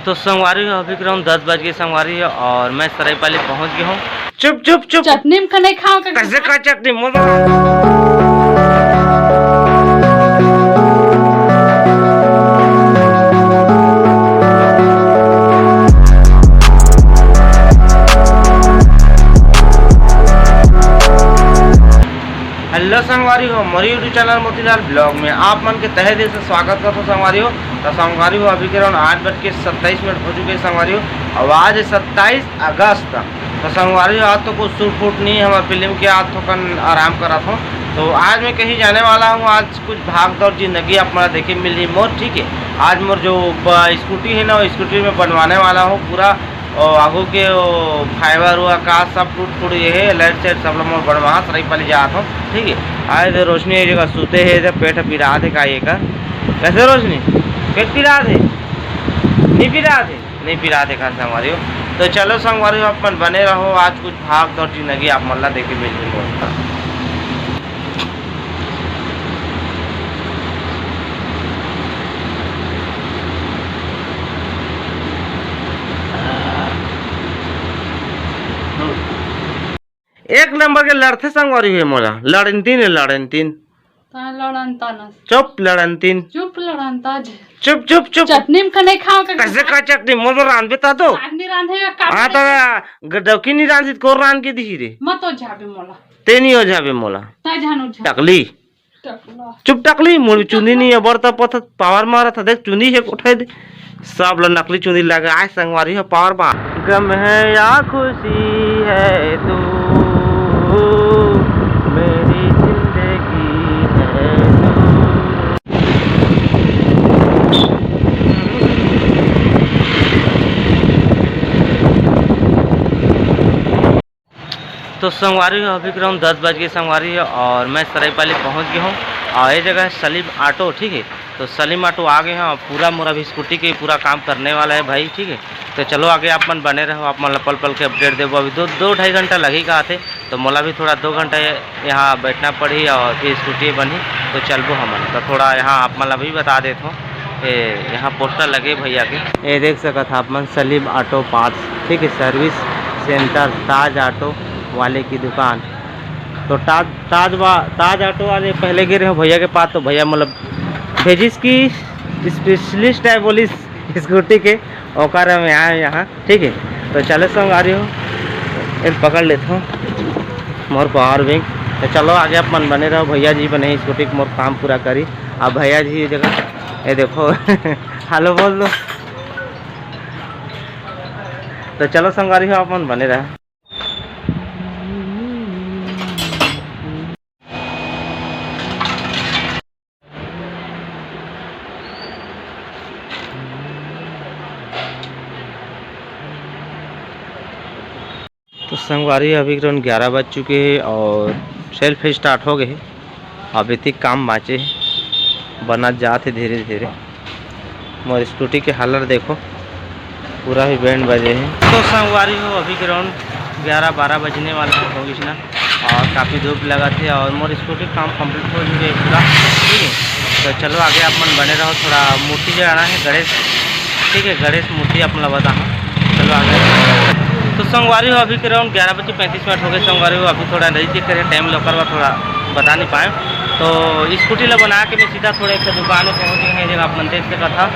तो संगवारी हो अभी ग्राउंड 10 बज गए संगवारी है और मैं सरायपाली पहुंच गया हूँ। चुप चुप चुप चटनी में नहीं खाओ कैसे का चटनी हेलो संगवारी हो मोरी यूट्यूब चैनल मोतीलाल ब्लॉग में आप मन के तहे दिल से स्वागत करता हूँ संगवारी हो। तो संगवारी हो अभी के अराउंड 8:27 हो चुके हैं संगवारी हो। अब आज है 27 अगस्त। तो संगवारी हो आज तो कुछ शूट फूट नहीं है हमारे फिल्म के, आज तो कल आराम करा था। तो आज मैं कहीं जाने वाला हूँ, आज कुछ भाग दौड़ जिंदगी अपना देखे मिल रही मोर। ठीक है, आज मोर जो स्कूटी है ना वो स्कूटी में बनवाने वाला हूँ पूरा और आगू के फाइबर हुआ का सब टूट फूट ये है, लाइट साइड सब लोग बनवा सरायपाली जाता हूँ। ठीक है, आए थे रोशनी ये जगह सूते है, जब पेट पिरा थे का ये का कैसे रोशनी पेट पिरा थे नहीं पिरा थे नहीं पिरा थे खास हमारी हो। तो चलो संगवारी हो अपन बने रहो, आज कुछ भाग दौड़ जिंदगी आप मल्ला देखे मिल रही। एक नंबर के लड़ते संगवारी है मोला लड़नतीन है लड़नतीन चुप लड़नतीन चुप लड़नता चुप चुप चुप चटनी में नहीं खाओ कैसे का चटनी मोर रान बेता तो आदमी रांधेगा का हां तो गडकी नहीं रांधित को रान के दी रे मत हो जाबे मोला ते नहीं हो जाबे मोला ता जानो टकली चुप टकली मोर चुंदी नहीं है बरता पथ पावर मारा था देख चुंदी है उठाई दे सब ला नकली चुंदी लगा आए संगवारी है पावर बा गम है या खुशी है तू मेरी जिंदगी है तो संगवारी हो अभी ग्राउंड 10 बज गए संगवारी है और मैं सरायपाली पहुंच गया हूं और ये जगह है सलीम ऑटो। ठीक है, तो सलीम ऑटो आ गए हैं, पूरा मोरा भी स्कूटी के पूरा काम करने वाला है भाई। ठीक है, तो चलो आगे आप मन बने रहो, आप मन पल पल के अपडेट देवो। अभी दो ढाई घंटा लगेगा आते, तो मोला भी थोड़ा 2 घंटा यहाँ बैठना पड़ी और फिर स्कूटी बनी तो चलबो हमन। तो थोड़ा यहाँ आप मन भी बता देता हूँ, यहाँ पोस्टर लगे भैया के, ये देख सकत आप मन सलीम ऑटो पार्ट्स। ठीक है, सर्विस सेंटर ताज ऑटो वाले की दुकान। तो ताज ऑटो वाले पहले गिरे हो भैया के पास, तो भैया मतलब भेजिस की स्पेशलिस्ट है बोली स्कूटी के औकार में आए यहाँ। ठीक है, तो चले संग आ रही हो इन पकड़ लेता हूँ मोर पावर बैंक। तो चलो आगे आप मन बने रहो, भैया जी बने स्कूटी के मोर काम पूरा करी। अब भैया जी ये जगह ये देखो हेलो बोल दो। तो चलो संगवारी हो आप मन बने रहो। तो संगवारी अभी करीब 11 बज चुके हैं और सेल्फ स्टार्ट हो गए हैं। अभी तक काम बाँचे है, बना जाते धीरे धीरे। मोर स्कूटी के हालत देखो, पूरा ही बैंड बजे हैं। तो संगवारी हो अभी करीब 11-12 बजने वाला हो गई ना, और काफ़ी धूप लगा थे और मोर स्कूटी काम कंप्लीट हो चुके हैं पूरा। ठीक है, तो चलो आगे आप मन बने रहो, थोड़ा मूर्ति जगाना है गणेश। ठीक है, गणेश मूर्ति अपना बता। चलो आगे। तो संगवारी हो अभी करीब 11:35 हो गए संगवारी हो। अभी थोड़ा नहीं चेक करें टाइम लोकर हुआ, थोड़ा बता नहीं पाए। तो स्कूटी ला बना के मैं सीधा थोड़ा एक दुकान में पहुँच गए हैं। जगह अपन देख सकता था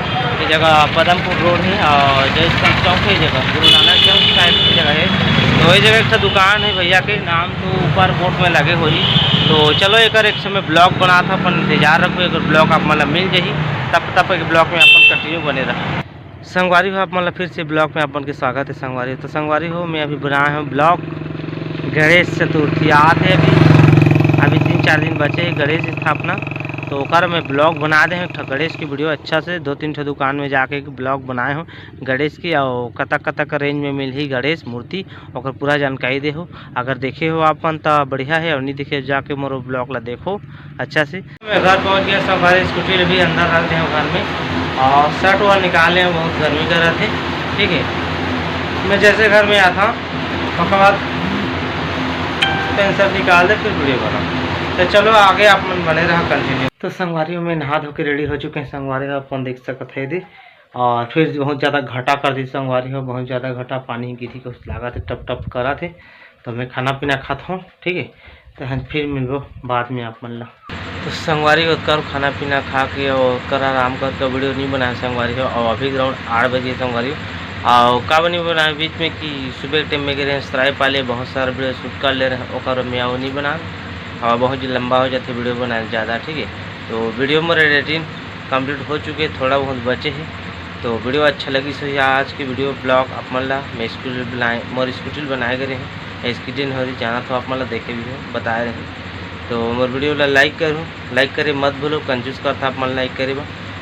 ये जगह पदमपुर रोड है और जयस्तंभ चौक है, जगह गुरु नानक चौक साइड की जगह है। तो ये जगह एक दुकान है भैया के नाम, तो ऊपर बोर्ड में लगे हुई। तो चलो एक समय ब्लॉग बना था, अपन इंतजार रखो एक ब्लॉग आप मतलब मिल जाही, तब एक ब्लॉग में अपन कंटिन्यू बने रहा। संगवारी हो आप मतलब फिर से ब्लॉग में अपन के स्वागत है संगवारी। तो संगवारी हो मैं अभी बनाया हूँ ब्लॉग गणेश चतुर्थी आते है, अभी 3-4 दिन बचे हैं गणेश स्थापना। तो ओकर में ब्लॉग बना दे हैं गणेश की वीडियो अच्छा से 2-3 दुकान में जाके ब्लॉग बनाए हो गणेश की, और कतक रेंज में मिल ही गणेश मूर्ति और पूरा जानकारी दे हो। अगर देखे हो आपन तो बढ़िया है, और नहीं देखे जाके मोरो ब्लॉग ला देखो अच्छा से। मैं घर पहुंच गया, संगवारी स्कूटी भी अंदर रख दे घर में और शर्ट वह निकाले हैं, बहुत गर्मी कर रहे थे। ठीक है, मैं जैसे घर में आया था उसके बाद पेन सब निकाल दे फिर वीडियो बना। तो चलो आगे आप मन बने रहा कंटिन्यू। तो संगवारी में नहा धो के रेडी हो चुके हैं संगवारी, अपन देख सकते हैं दे और फिर बहुत ज़्यादा घटा कर दी संगवारी हो, बहुत ज़्यादा घटा पानी गिरी कुछ लागत है, टप टप करा थे। तो मैं खाना पीना खाता हूँ, ठीक है। तो हम फिर मिलो बाद में आप मन ला। तो संगवारी हो कर खाना पीना खा के और कर आराम करके वीडियो नहीं बनाया संगवारी हो। और अभी ग्राउंड 8 बजे संगवारी हो। और का बनी बनाया बीच में कि सुबह के टाइम में गए सराय पाले बहुत सारा वीडियो शूट कर ले रहे हैं, और मैं वो नहीं बना और बहुत लंबा हो जाते वीडियो बनाए ज़्यादा, ठीक है। तो वीडियो मेरे एडिटिंग कंप्लीट हो चुके, थोड़ा बहुत बचे हैं। तो वीडियो अच्छा लगी सो आज की वीडियो ब्लॉग आप मन ला मैं स्कूटी बनाए मोर स्कूटी बनाए गए हैं, स्कूटी हो रही जाना तो आप मन ला देखे भी हो बताए रहे। तो मोर वीडियो ला लाइक करूँ, लाइक करे मत भूलो, कंजूस करता आप मन लाइक करे,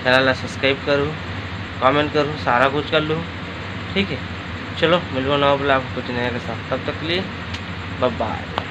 चैनल ला सब्सक्राइब करूँ, कमेंट करूँ, सारा कुछ कर लूँ, ठीक है। चलो मिलो नवा ब्लॉग कुछ नया के साथ, तब तक के लिए बाय बाय।